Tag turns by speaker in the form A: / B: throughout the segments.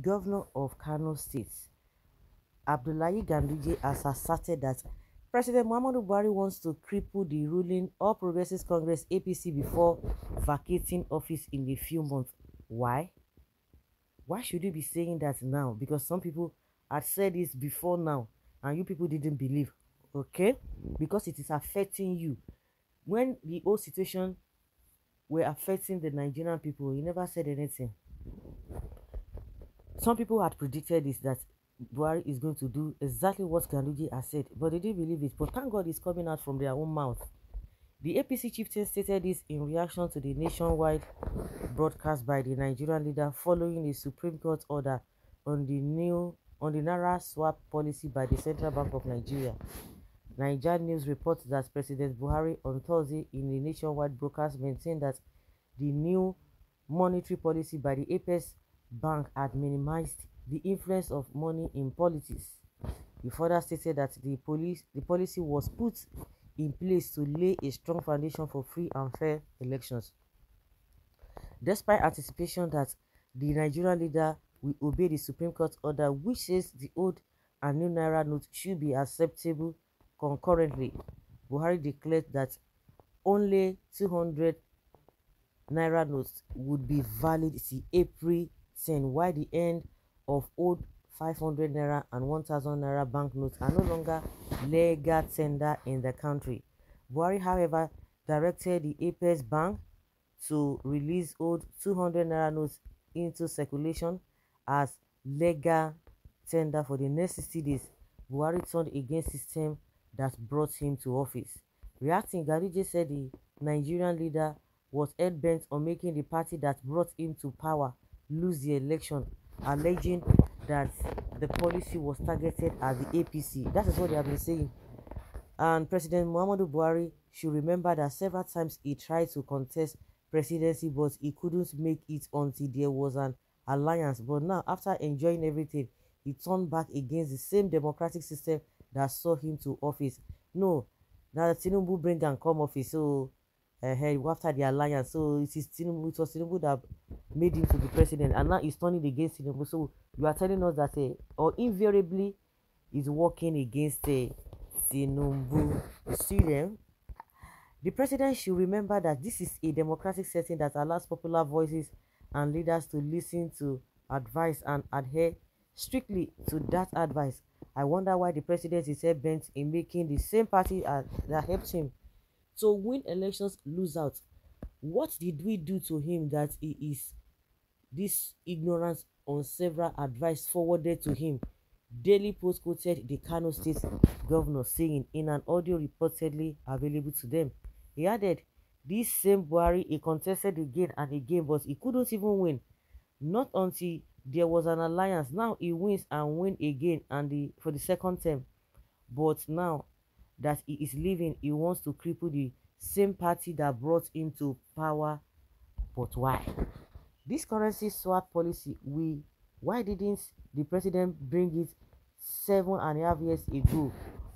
A: governor of Kano State, Abdullahi Ganduje, has asserted that President Muhammadu Buhari wants to cripple the ruling All Progressives Congress APC before vacating office in a few months. Why? Why should you be saying that now? Because some people had said this before now and you people didn't believe. Okay? Because it is affecting you. When the whole situation were affecting the Nigerian people, you never said anything. Some people had predicted this, that Buhari is going to do exactly what Ganduje has said, but they didn't believe it. But thank God it's coming out from their own mouth. The APC chieftain stated this in reaction to the nationwide broadcast by the Nigerian leader following a Supreme Court order on the Naira swap policy by the Central Bank of Nigeria. Niger News reports that President Buhari on Thursday in the nationwide broadcast maintained that the new monetary policy by the Apex Bank had minimized the influence of money in politics. He further stated that the policy was put in place to lay a strong foundation for free and fair elections. Despite anticipation that the Nigerian leader will obey the Supreme Court order, which says the old and new Naira note should be acceptable concurrently, Buhari declared that only 200 Naira notes would be valid till April 10, while the end of old 500 Naira and 1000 Naira banknotes are no longer legal tender in the country. Buhari, however, directed the Apex Bank to release old 200 Naira notes into circulation as legal tender for the next 60 days. Buhari turned against system that brought him to office. Reacting, Ganduje said the Nigerian leader was hell-bent on making the party that brought him to power lose the election, alleging that the policy was targeted at the APC. That is what they have been saying. And President Muhammadu Buhari should remember that several times he tried to contest presidency, but he couldn't make it until there was an alliance. But now, after enjoying everything, he turned back against the same democratic system that saw him to office. No, now Tinubu bring and come office, so after the alliance, so it was Tinubu that made him to be president, and now he's turning against Tinubu. So you are telling us that or invariably is working against Tinubu. See them? The president should remember that this is a democratic setting that allows popular voices and leaders to listen to advice and adhere strictly to that advice. I wonder why the president is bent in making the same party that helped him to win elections lose out. What did we do to him that he is this ignorance on several advice forwarded to him? Daily Post quoted the Kano State governor saying in an audio reportedly available to them. He added, this same Buhari, he contested again and again, but he couldn't even win. Not until there was an alliance. Now he wins and win again and for the second term. But now that he is leaving, he wants to cripple the same party that brought him to power. But why? This currency swap policy, why didn't the president bring it 7.5 years ago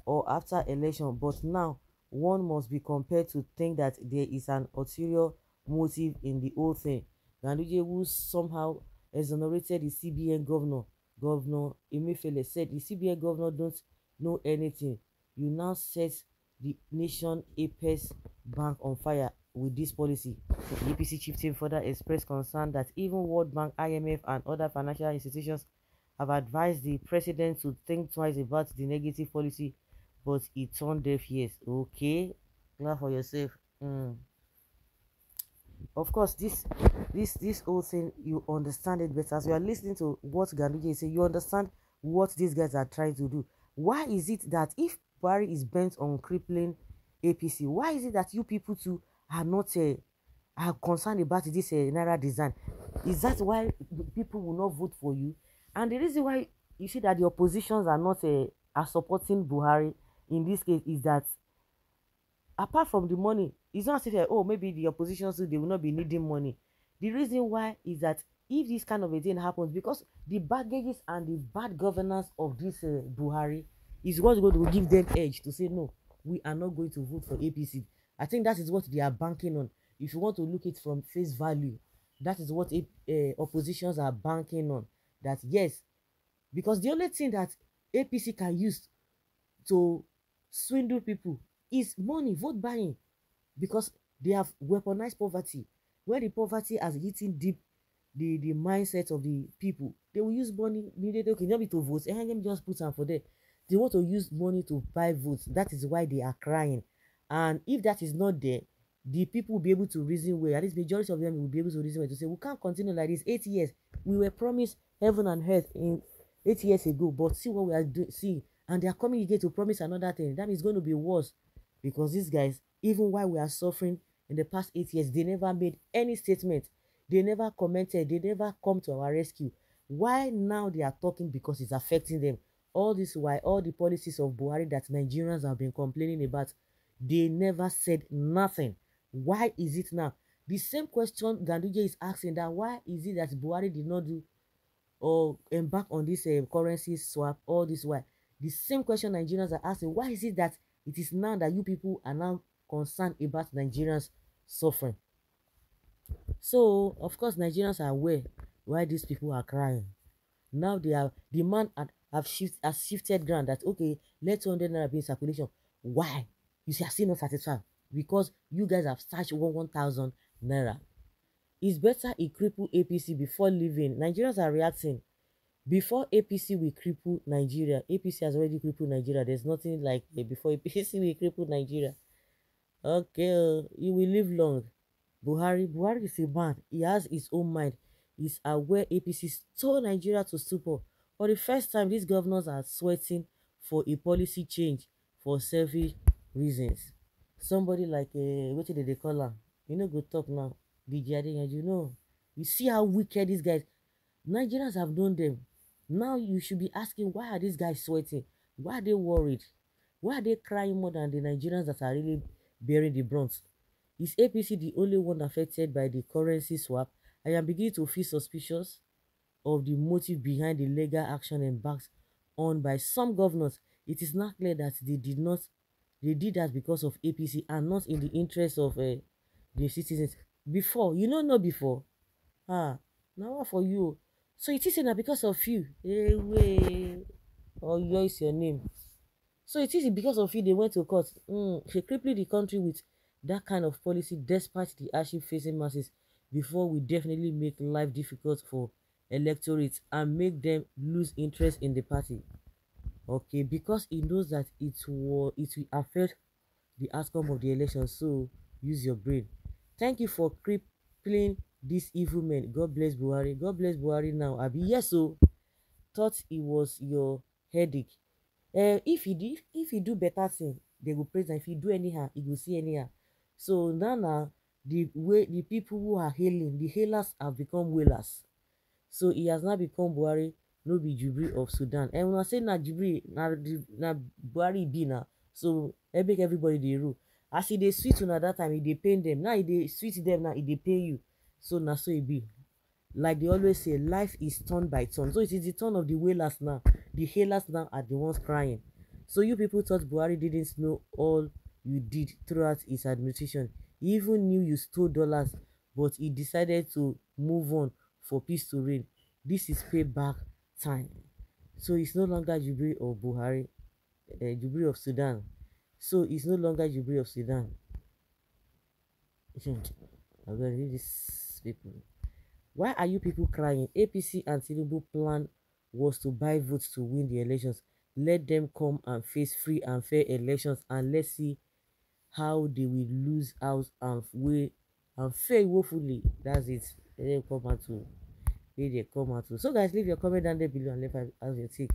A: or after election? But now one must be compared to think that there is an ulterior motive in the whole thing. Ganduje, who somehow exonerated the CBN Governor Emefiele, said the CBN governor don't know anything. You now set the nation Apex Bank on fire with this policy. The APC chieftain further expressed concern that even World Bank, IMF, and other financial institutions have advised the president to think twice about the negative policy, but he turned deaf ears. Okay, clap for yourself. Of course, this whole thing, you understand it better as you are listening to what Ganduje is saying. You understand what these guys are trying to do. Why is it that if Buhari is bent on crippling APC, why is it that you people too are not are concerned about this Naira design? Is that why people will not vote for you? And the reason why you see that the oppositions are not are supporting Buhari in this case is that apart from the money, it's not as if oh, maybe the opposition too, they will not be needing money. The reason why is that if this kind of a thing happens, because the baggages and the bad governance of this Buhari is what's going to give them edge to say no, we are not going to vote for APC. I think that is what they are banking on. If you want to look it from face value, that is what oppositions are banking on. that yes, because the only thing that APC can use to swindle people is money, vote buying, because they have weaponized poverty. When the poverty has eaten deep the mindset of the people, they will use money immediately. Okay, not be to vote, let me just put some for them. They want to use money to buy votes. That is why they are crying. And if that is not there, the people will be able to reason well. At least majority of them will be able to reason well to say we can't continue like this. 8 years we were promised heaven and earth in 8 years ago, but see what we are doing. See, and they are coming again to promise another thing. That is going to be worse, because these guys, even while we are suffering in the past 8 years, they never made any statement. They never commented. They never come to our rescue. Why now they are talking? Because it's affecting them. All this why all the policies of Buhari that Nigerians have been complaining about, they never said nothing. Why is it now? The same question Ganduje is asking, that why is it that Buhari did not do or embark on this currency swap all this while? The same question Nigerians are asking, why is it that it is now that you people are now concerned about Nigerians suffering? So of course Nigerians are aware why these people are crying. Now they are the man has shifted ground that okay, let 200 naira be in circulation. Why? You see, I still not satisfied because you guys have started 1,000 naira. It's better he cripple APC before leaving. Nigerians are reacting. Before APC will cripple Nigeria, APC has already crippled Nigeria. There's nothing like before APC will cripple Nigeria. Okay, he will live long. Buhari is a man. He has his own mind. He's aware APC stole Nigeria to stupor. For the first time, these governors are sweating for a policy change for selfish reasons. Somebody like what did they call her? You know, go talk now. DJ, you know. You see how wicked these guys. Nigerians have known them. Now you should be asking, why are these guys sweating? Why are they worried? Why are they crying more than the Nigerians that are really bearing the brunt? Is APC the only one affected by the currency swap? I am beginning to feel suspicious of the motive behind the legal action embarked on by some governors. It is not clear that they did that because of APC and not in the interest of the citizens. Before, you know, not before. Ah, now what for you? So it is not because of you. Hey, way. Or your is your name. So it is because of you they went to court. She crippled the country with that kind of policy despite the hardship facing masses before we definitely make life difficult for electorates and make them lose interest in the party. Okay, because he knows that it will affect the outcome of the election. So use your brain. Thank you for crippling this evil man. God bless Buhari. God bless Buhari now. Abi, yes, so thought it was your headache. If he do better thing, they go praise am. If he do anyhow, he go see anyhow. So now the way the people who are hailing, the hailers have become wailers. So he has now become Buhari, no be Jubilee of Sudan. And when I say na Jubilee, na Buhari be na. So I make everybody dey rule. As e dey sweet una that time, e dey pain them. Now e dey sweet them, now e dey pain you. So na so e be. Like they always say, life is turn by turn. So it is the turn of the wailers now. The hailers now are the ones crying. So you people thought Buhari didn't know all you did throughout his administration. He even knew you stole dollars, but he decided to move on for peace to reign. This is payback time. So it's no longer Jubilee of Buhari, Jubilee of Sudan. So it's no longer Jubilee of Sudan. I'm gonna read this people. Why are you people crying? APC and Tinubu plan was to buy votes to win the elections. Let them come and face free and fair elections, and let's see how they will lose out and fail woefully. That's it. Let them come out to. So guys, leave your comment down there below and let us have your take.